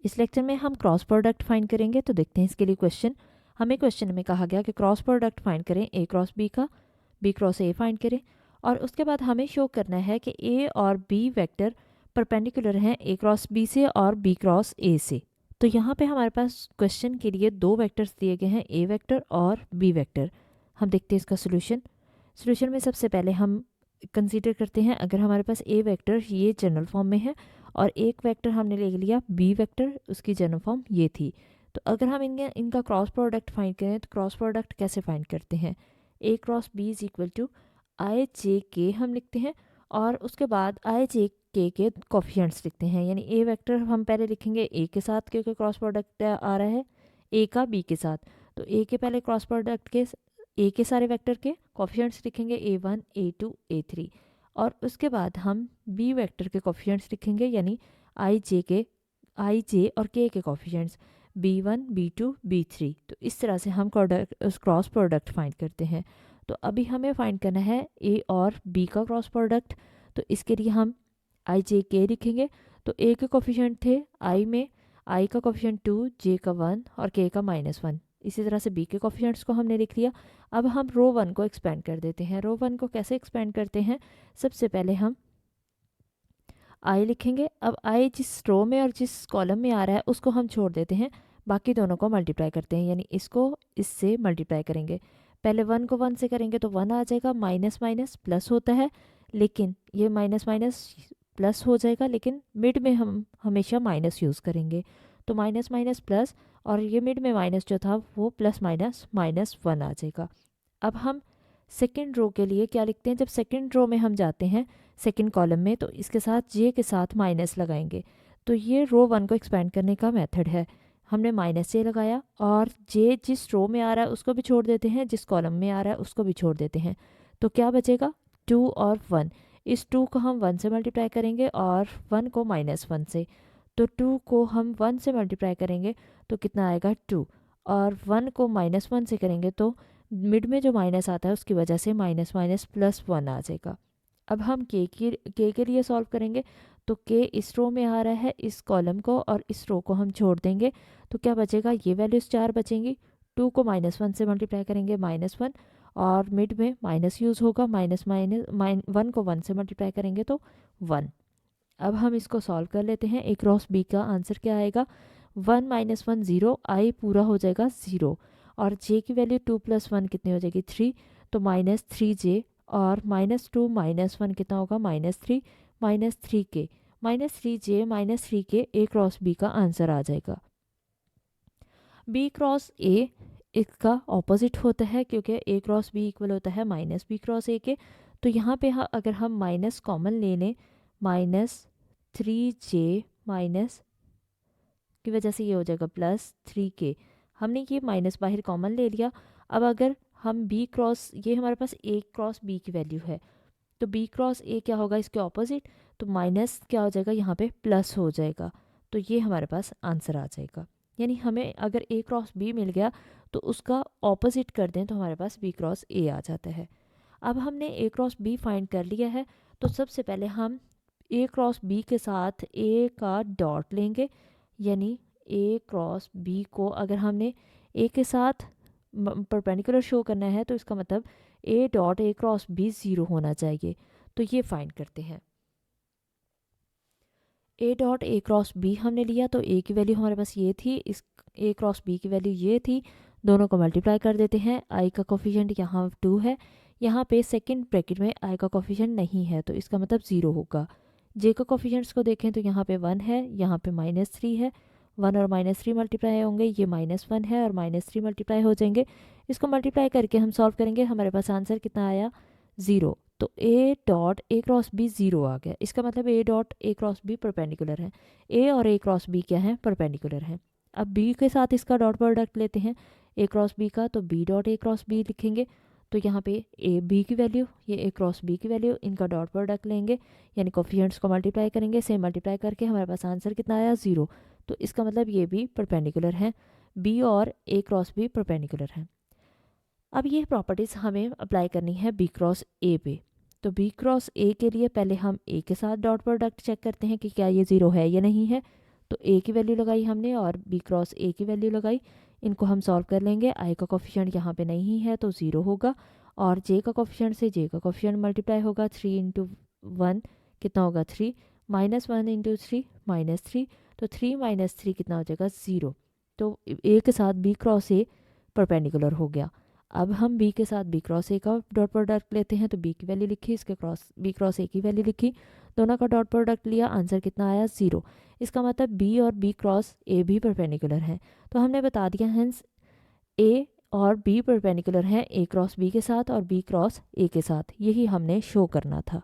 इस लेक्चर में हम क्रॉस प्रोडक्ट फाइंड करेंगे। तो देखते हैं इसके लिए क्वेश्चन। हमें क्वेश्चन में कहा गया कि क्रॉस प्रोडक्ट फाइंड करें ए क्रॉस बी का, बी क्रॉस ए फाइंड करें, और उसके बाद हमें शो करना है कि ए और बी वेक्टर परपेंडिकुलर हैं ए क्रॉस बी से और बी क्रॉस ए से। तो यहाँ पे हमारे पास क्वेश्चन के लिए दो वेक्टर्स दिए गए हैं, ए वेक्टर और बी वेक्टर। हम देखते हैं इसका सोल्यूशन में सबसे पहले हम कंसीडर करते हैं, अगर हमारे पास ए वेक्टर ये जनरल फॉर्म में है और एक वेक्टर हमने ले लिया बी वेक्टर, उसकी जनरल फॉर्म ये थी, तो अगर हम इनका क्रॉस प्रोडक्ट फाइंड करें तो क्रॉस प्रोडक्ट कैसे फाइंड करते हैं। A cross B is equal to I J K हम लिखते हैं, और उसके बाद आई जे के कोफिशिएंट्स लिखते हैं। यानी ए वेक्टर हम पहले लिखेंगे ए के साथ, क्योंकि क्रॉस प्रोडक्ट आ रहा है ए का बी के साथ, तो ए के पहले क्रॉस प्रोडक्ट के ए के सारे वेक्टर के कोफिशिएंट्स लिखेंगे A1 A2 A3, और उसके बाद हम बी वेक्टर के कोफिशिएंट्स लिखेंगे, यानी आई जे और के कोफिशिएंट्स B1 B2 B3। तो इस तरह से हम क्रॉस प्रोडक्ट फाइंड करते हैं। तो अभी हमें फाइंड करना है ए और बी का क्रॉस प्रोडक्ट। तो इसके लिए हम आई जे के लिखेंगे। तो ए के कोफिशिएंट थे आई में, आई का कोफिशिएंट 2, जे का 1 और के का -1। इसी तरह से बी के कोफिशिएंट्स को हमने लिख लिया। अब हम रो 1 को एक्सपेंड कर देते हैं। रो 1 को कैसे एक्सपेंड करते हैं, सबसे पहले हम आई लिखेंगे। अब आई जिस रो में और जिस कॉलम में आ रहा है उसको हम छोड़ देते हैं, बाकी दोनों को मल्टीप्लाई करते हैं, यानी इसको इससे मल्टीप्लाई करेंगे। पहले 1 को 1 से करेंगे तो 1 आ जाएगा, माइनस माइनस प्लस होता है, लेकिन ये माइनस माइनस प्लस हो जाएगा, लेकिन मिड में हम हमेशा माइनस यूज़ करेंगे, तो माइनस माइनस प्लस, और ये मिड में माइनस जो था वो प्लस माइनस -1 आ जाएगा। अब हम सेकंड रो के लिए क्या लिखते हैं, जब सेकंड रो में हम जाते हैं सेकंड कॉलम में, तो इसके साथ जे के साथ माइनस लगाएंगे। तो ये रो 1 को एक्सपेंड करने का मेथड है। हमने माइनस जे लगाया और जे जिस रो में आ रहा है उसको भी छोड़ देते हैं, जिस कॉलम में आ रहा है उसको भी छोड़ देते हैं। तो क्या बचेगा, 2 और 1। इस 2 को हम 1 से मल्टीप्लाई करेंगे और 1 को -1 से। तो 2 को हम 1 से मल्टीप्लाई करेंगे तो कितना आएगा 2, और 1 को -1 से करेंगे तो मिड में जो माइनस आता है उसकी वजह से माइनस माइनस +1 आ जाएगा। अब हम के के लिए सॉल्व करेंगे। तो के इस रो में आ रहा है, इस कॉलम को और इस रो को हम छोड़ देंगे, तो क्या बचेगा, ये वैल्यूज़ 4 बचेंगी। 2 को -1 से मल्टीप्लाई करेंगे -1, और मिड में माइनस यूज़ होगा, माइनस माइनस 1 को 1 से मल्टीप्लाई करेंगे तो 1। अब हम इसको सॉल्व कर लेते हैं। ए क्रॉस बी का आंसर क्या आएगा, 1 - 1 0, आई पूरा हो जाएगा 0, और जे की वैल्यू 2 + 1 कितनी हो जाएगी 3, तो -3j, और -2 - 1 कितना होगा -3, -3k, -3j -3k A cross B का आंसर आ जाएगा। बी क्रॉस ए इसका ऑपोजिट होता है, क्योंकि ए क्रॉस बी इक्वल होता है -b क्रॉस ए के। तो यहाँ पे अगर हम माइनस कॉमन ले लें, -3j माइनस की वजह से ये हो जाएगा +3k। हमने ये माइनस बाहर कॉमन ले लिया। अब अगर हम बी क्रॉस, ये हमारे पास ए क्रॉस बी की वैल्यू है, तो बी क्रॉस ए क्या होगा इसके ऑपोजिट, तो माइनस क्या हो जाएगा यहाँ पे प्लस हो जाएगा। तो ये हमारे पास आंसर आ जाएगा। यानी हमें अगर ए क्रॉस बी मिल गया तो उसका ऑपोजिट कर दें तो हमारे पास बी क्रॉस ए आ जाता है। अब हमने ए क्रॉस बी फाइंड कर लिया है, तो सबसे पहले हम ए क्रॉस बी के साथ ए का डॉट लेंगे, यानी ए क्रॉस बी को अगर हमने ए के साथ परपेंडिकुलर शो करना है तो इसका मतलब A dot A cross B 0 होना चाहिए। तो ये फाइंड करते हैं। A dot A cross B हमने लिया, तो ए की वैल्यू हमारे पास ये थी, इस ए क्रॉस बी की वैल्यू ये थी, दोनों को मल्टीप्लाई कर देते हैं। आई का कोफिशिएंट यहाँ 2 है, यहाँ पे सेकंड ब्रैकेट में आई का कोफिशिएंट नहीं है, तो इसका मतलब 0 होगा। जे का कोफिशिएंट्स को देखें तो यहाँ पे 1 है, यहाँ पे -3 है, 1 और -3 मल्टीप्लाई होंगे, ये -1 है और -3 मल्टीप्लाई हो जाएंगे। इसको मल्टीप्लाई करके हम सॉल्व करेंगे, हमारे पास आंसर कितना आया 0। तो A dot A cross B 0 आ गया, इसका मतलब A dot A cross B perpendicular है। ए और ए क्रॉस बी क्या है, परपेंडिकुलर है। अब बी के साथ इसका डॉट प्रोडक्ट लेते हैं ए क्रॉस बी का, तो B dot A cross B लिखेंगे। तो यहाँ पे ए बी की वैल्यू, ये ए क्रॉस बी की वैल्यू, इनका डॉट प्रोडक्ट लेंगे, यानी कोफिशिएंट्स को मल्टीप्लाई करेंगे, सेम मल्टीप्लाई करके हमारे पास आंसर कितना आया 0। तो इसका मतलब ये भी परपेंडिकुलर है, बी और ए क्रॉस बी परपेंडिकुलर है। अब ये प्रॉपर्टीज़ हमें अप्लाई करनी है बी क्रॉस ए पे। तो बी क्रॉस ए के लिए पहले हम ए के साथ डॉट प्रोडक्ट चेक करते हैं कि क्या ये 0 है या नहीं है। तो ए की वैल्यू लगाई हमने और बी क्रॉस ए की वैल्यू लगाई। इनको हम सॉल्व कर लेंगे। आई का कोफिशिएंट यहाँ पे नहीं है तो 0 होगा, और जे का कोफिशिएंट से जे का कोफिशिएंट मल्टीप्लाई होगा। 3 इंटू 1 कितना होगा 3, -1 इंटू 3 -3, तो 3 - 3 कितना हो जाएगा 0। तो ए के साथ बी क्रॉस ए परपेंडिकुलर हो गया। अब हम बी के साथ बी क्रॉस ए का डॉट प्रोडक्ट लेते हैं, तो बी की वैल्यू लिखी, इसके क्रॉस बी क्रॉस ए की वैल्यू लिखी, दोनों का डॉट प्रोडक्ट लिया, आंसर कितना आया 0। इसका मतलब बी और बी क्रॉस ए भी परपेंडिकुलर है। तो हमने बता दिया हेंस ए और बी परपेंडिकुलर हैं ए क्रॉस बी के साथ और बी क्रॉस ए के साथ, यही हमने शो करना था।